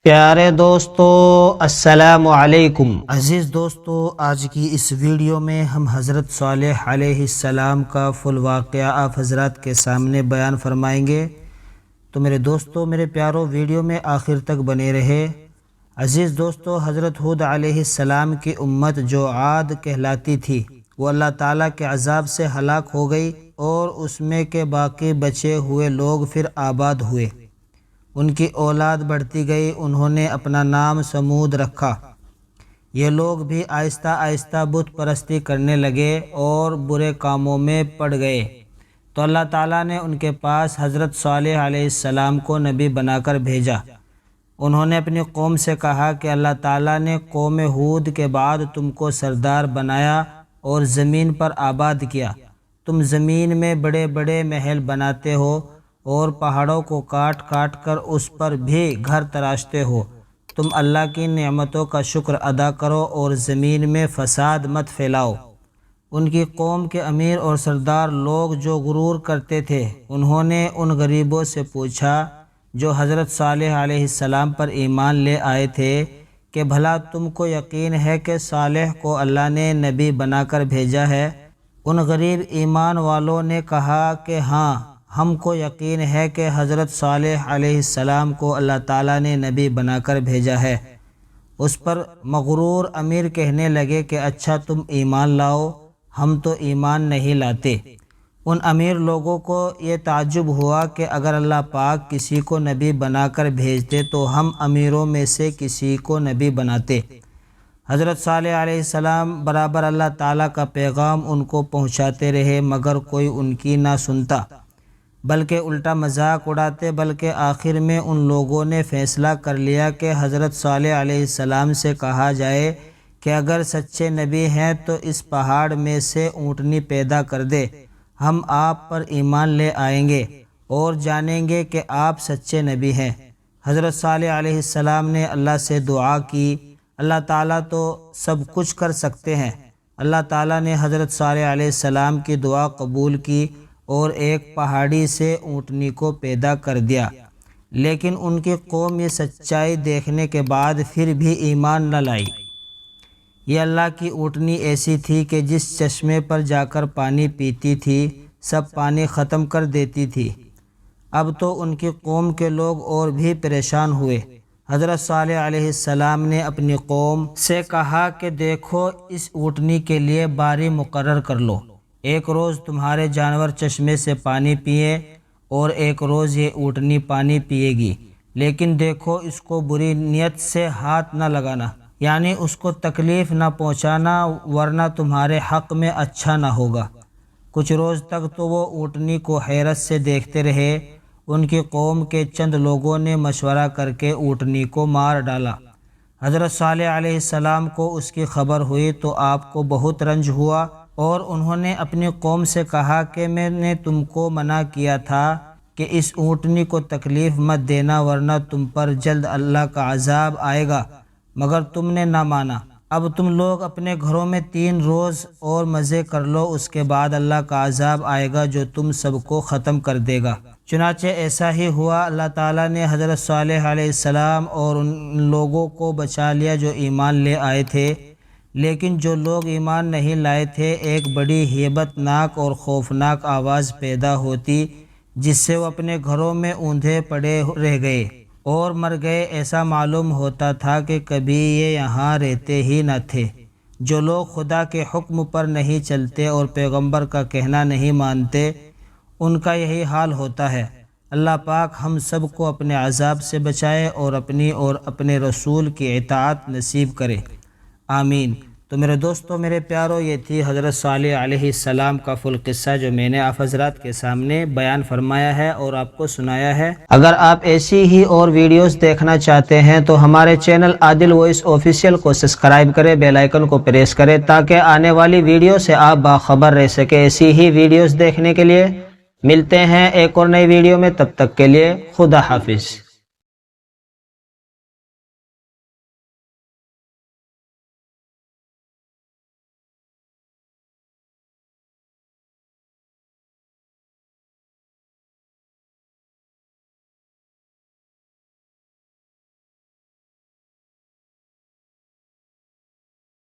پیارے دوستو السلام علیکم۔ عزیز دوستو، آج کی اس ویڈیو میں ہم حضرت صالح علیہ السلام کا فل واقعہ آپ حضرات کے سامنے بیان فرمائیں گے، تو میرے دوستو میرے پیارو ویڈیو میں آخر تک بنے رہے۔ عزیز دوستو، حضرت ہود علیہ السلام کی امت جو عاد کہلاتی تھی وہ اللہ تعالیٰ کے عذاب سے ہلاک ہو گئی، اور اس میں کے باقی بچے ہوئے لوگ پھر آباد ہوئے، ان کی اولاد بڑھتی گئی، انہوں نے اپنا نام سمود رکھا۔ یہ لوگ بھی آہستہ آہستہ بت پرستی کرنے لگے اور برے کاموں میں پڑ گئے، تو اللہ تعالیٰ نے ان کے پاس حضرت صالح علیہ السلام کو نبی بنا کر بھیجا۔ انہوں نے اپنی قوم سے کہا کہ اللہ تعالیٰ نے قوم ہود کے بعد تم کو سردار بنایا اور زمین پر آباد کیا، تم زمین میں بڑے بڑے محل بناتے ہو اور پہاڑوں کو کاٹ کاٹ کر اس پر بھی گھر تراشتے ہو، تم اللہ کی نعمتوں کا شکر ادا کرو اور زمین میں فساد مت پھیلاؤ۔ ان کی قوم کے امیر اور سردار لوگ جو غرور کرتے تھے، انہوں نے ان غریبوں سے پوچھا جو حضرت صالح علیہ السلام پر ایمان لے آئے تھے کہ بھلا تم کو یقین ہے کہ صالح کو اللہ نے نبی بنا کر بھیجا ہے؟ ان غریب ایمان والوں نے کہا کہ ہاں، ہم کو یقین ہے کہ حضرت صالح علیہ السلام کو اللہ تعالیٰ نے نبی بنا کر بھیجا ہے۔ اس پر مغرور امیر کہنے لگے کہ اچھا تم ایمان لاؤ، ہم تو ایمان نہیں لاتے۔ ان امیر لوگوں کو یہ تعجب ہوا کہ اگر اللہ پاک کسی کو نبی بنا کر بھیجتے تو ہم امیروں میں سے کسی کو نبی بناتے۔ حضرت صالح علیہ السلام برابر اللہ تعالیٰ کا پیغام ان کو پہنچاتے رہے، مگر کوئی ان کی نہ سنتا، بلکہ الٹا مذاق اڑاتے۔ بلکہ آخر میں ان لوگوں نے فیصلہ کر لیا کہ حضرت صالح علیہ السلام سے کہا جائے کہ اگر سچے نبی ہیں تو اس پہاڑ میں سے اونٹنی پیدا کر دے، ہم آپ پر ایمان لے آئیں گے اور جانیں گے کہ آپ سچے نبی ہیں۔ حضرت صالح علیہ السلام نے اللہ سے دعا کی، اللہ تعالیٰ تو سب کچھ کر سکتے ہیں۔ اللہ تعالیٰ نے حضرت صالح علیہ السلام کی دعا قبول کی اور ایک پہاڑی سے اونٹنی کو پیدا کر دیا، لیکن ان کی قوم یہ سچائی دیکھنے کے بعد پھر بھی ایمان نہ لائی۔ یہ اللہ کی اونٹنی ایسی تھی کہ جس چشمے پر جا کر پانی پیتی تھی سب پانی ختم کر دیتی تھی۔ اب تو ان کی قوم کے لوگ اور بھی پریشان ہوئے۔ حضرت صالح علیہ السلام نے اپنی قوم سے کہا کہ دیکھو، اس اونٹنی کے لیے باری مقرر کر لو، ایک روز تمہارے جانور چشمے سے پانی پیے اور ایک روز یہ اونٹنی پانی پیے گی، لیکن دیکھو اس کو بری نیت سے ہاتھ نہ لگانا، یعنی اس کو تکلیف نہ پہنچانا، ورنہ تمہارے حق میں اچھا نہ ہوگا۔ کچھ روز تک تو وہ اونٹنی کو حیرت سے دیکھتے رہے۔ ان کی قوم کے چند لوگوں نے مشورہ کر کے اونٹنی کو مار ڈالا۔ حضرت صالح علیہ السلام کو اس کی خبر ہوئی تو آپ کو بہت رنج ہوا، اور انہوں نے اپنی قوم سے کہا کہ میں نے تم کو منع کیا تھا کہ اس اونٹنی کو تکلیف مت دینا، ورنہ تم پر جلد اللہ کا عذاب آئے گا، مگر تم نے نہ مانا۔ اب تم لوگ اپنے گھروں میں 3 روز اور مزے کر لو، اس کے بعد اللہ کا عذاب آئے گا جو تم سب کو ختم کر دے گا۔ چنانچہ ایسا ہی ہوا۔ اللہ تعالیٰ نے حضرت صالح علیہ السلام اور ان لوگوں کو بچا لیا جو ایمان لے آئے تھے، لیکن جو لوگ ایمان نہیں لائے تھے ایک بڑی ہیبت ناک اور خوفناک آواز پیدا ہوتی، جس سے وہ اپنے گھروں میں اوندھے پڑے رہ گئے اور مر گئے۔ ایسا معلوم ہوتا تھا کہ کبھی یہ یہاں رہتے ہی نہ تھے۔ جو لوگ خدا کے حکم پر نہیں چلتے اور پیغمبر کا کہنا نہیں مانتے، ان کا یہی حال ہوتا ہے۔ اللہ پاک ہم سب کو اپنے عذاب سے بچائے اور اپنی اور اپنے رسول کی اطاعت نصیب کرے، آمین۔ تو میرے دوستو میرے پیارو، یہ تھی حضرت صالح علیہ السلام کا فل قصہ جو میں نے آپ حضرات کے سامنے بیان فرمایا ہے اور آپ کو سنایا ہے۔ اگر آپ ایسی ہی اور ویڈیوز دیکھنا چاہتے ہیں تو ہمارے چینل عادل وائس آفیشیل کو سبسکرائب کریں، بیل آئیکن کو پریس کریں، تاکہ آنے والی ویڈیو سے آپ باخبر رہ سکیں۔ ایسی ہی ویڈیوز دیکھنے کے لیے ملتے ہیں ایک اور نئی ویڈیو میں، تب تک کے لیے خدا حافظ۔